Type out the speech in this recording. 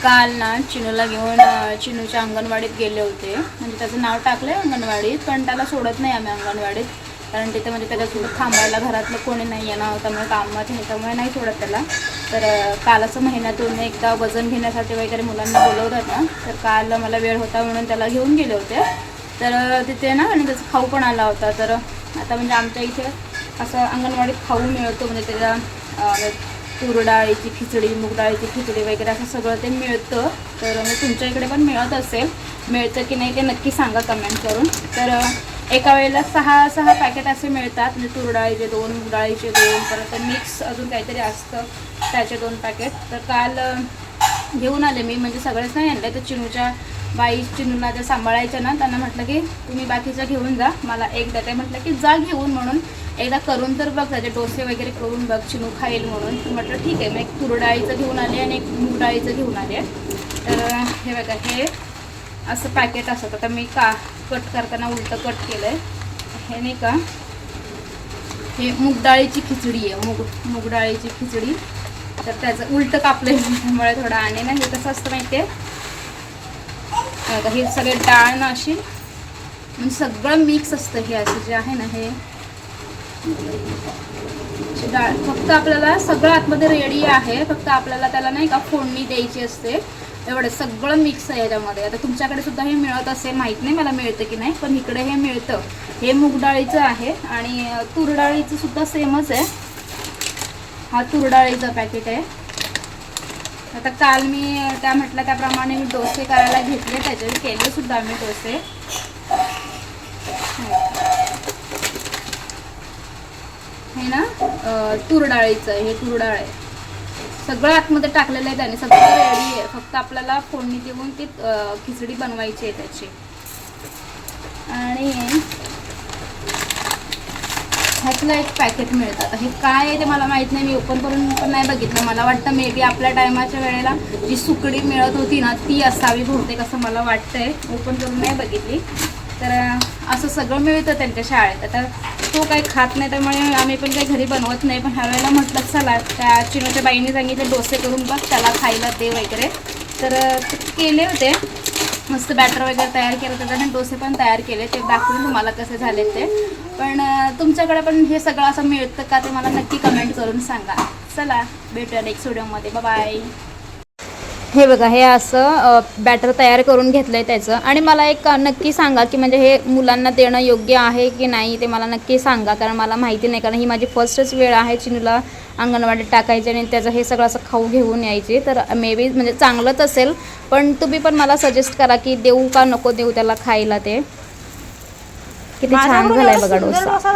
काल ना चिनूला घेऊन चिनूच्या अंगणवाडीत गेले होते. म्हणजे त्याचं नाव टाकलं आहे अंगणवाडीत, पण त्याला सोडत नाही आम्ही अंगणवाडीत, कारण तिथे म्हणजे त्याच्यासोबत थांबायला घरातलं कोणी नाही आहे ना, त्यामुळे कामात ह्याच्यामुळे नाही सोडत त्याला. तर काल असं महिन्यातून एकदा वजन घेण्यासाठी वगैरे मुलांना बोलवतात ना, तर काल मला वेळ होता म्हणून त्याला घेऊन गेले होते. तर तिथे ना आणि त्याचा खाऊ पण आला होता. तर आता म्हणजे आमच्या इथे असं अंगणवाडीत खाऊ मिळतो, म्हणजे त्याला तूर डाळीची खिचडी, मूग डाळीची खिचडी वगैरे असं सगळं ते मिळतं. तर म्हणजे तुमच्या इकडे पण मिळत असेल, मिळतं की नाही ते नक्की सांगा कमेंट करून. तर एका वेळेला 6 पॅकेट असे मिळतात, म्हणजे तूर डाळीचे 2, मूग डाळीचे 2, परत मिक्स अजून काहीतरी असतं त्याचे 2 पॅकेट. तर काल घेऊन आले मी, म्हणजे सगळेच नाही आणले. तर चिनूच्या बाई चिनूला त्या सांभाळायच्या ना, त्यांना म्हटलं की तुम्ही बाकीचं घेऊन जा, मला एक द्या. ते म्हटलं की जा घेऊन, म्हणून एकदा करून तर बघ, त्याचे डोसे वगैरे करून बघ, चिनू खाईल म्हणून. म्हटलं ठीक आहे. मग एक तूर डाळीचं घेऊन आले आणि एक मूग डाळीचं घेऊन आले. तर हे बघा, हे असं पॅकेट असतं. आता मी कट करताना उलटं कट केलं आहे. हे नाही का, हे मूग डाळीची खिचडी आहे, मूग डाळीची खिचडी. तर त्याचं उलटं कापलं आहे त्यामुळे थोडं आणि ना, हे कसं असतं माहिती आहे, हे सगळे डाळ ना अशी म्हणजे सगळं मिक्स असतं. हे असं जे आहे ना, हे डाळ फक्त आपल्याला सगळं आतमध्ये रेडी आहे, फक्त आपल्याला त्याला नाही का फोडणी द्यायची असते. एवढं सगळं मिक्स आहे याच्यामध्ये. आता तुमच्याकडे सुद्धा हे मिळत असेल, माहीत नाही मला मिळतं की नाही, पण इकडे हे मिळतं. हे मूग डाळीचं आहे आणि तूर डाळीचं सुद्धा सेमच आहे. हा तूर डाळीचा पॅकेट आहे. आता काल मी त्या म्हटलं त्याप्रमाणे मी डोसे करायला घेतले, त्याचे केले सुद्धा आम्ही डोसे. हे ना तूर डाळीचं, हे तूर डाळ आहे, सगळं आतमध्ये टाकलेलं आहे त्याने, सगळं रेडी आहे. फक्त आपल्याला फोडणी देऊन ती खिचडी बनवायची आहे त्याची. आणि ह्यातलं एक पॅकेट मिळतं. आता हे काय आहे ते मला माहीत नाही, मी ओपन करून पण नाही बघितलं. मला वाटतं मे बी आपल्या टायमाच्या वेळेला जी सुकडी मिळत होती ना, ती असावी बहुतेक, असं मला वाटतंय. ओपन करून नाही बघितली. तर असं सगळं मिळतं त्यांच्या शाळेत. आता तो काही खात नाही, त्यामुळे आम्ही पण काही घरी बनवत नाही. पण ह्यावेळेला म्हटलं चला, त्या चिनूच्या बाईंनी सांगितले डोसे करून बघ, त्याला खायला ते वगैरे. तर केले होते, मस्त बॅटर वगैरे तयार केलं होतं आणि डोसे पण तयार केले. ते दाखवून तुम्हाला कसे झाले ते. पण तुमच्याकडे पण हे सगळं असं मिळतं का ते मला नक्की कमेंट करून सांगा. चला, भेटूया नेक्स्ट व्हिडिओमध्ये. बाय. हे बघा, हे असं बॅटर तयार करून घेतलं आहे त्याचं. आणि मला एक नक्की सांगा की म्हणजे हे मुलांना देणं योग्य आहे की नाही, ते मला नक्की सांगा, कारण मला माहिती नाही. कारण ही माझी फर्स्टच वेळ आहे चिनूला अंगणवाडीत टाकायची आणि त्याचं हे सगळं असं खाऊ घेऊन यायची. तर मे बी म्हणजे चांगलंच असेल, पण तुम्ही पण मला सजेस्ट करा की देऊ का नको देऊ त्याला खायला. ते किती छान झालं आहे बघा डोसा.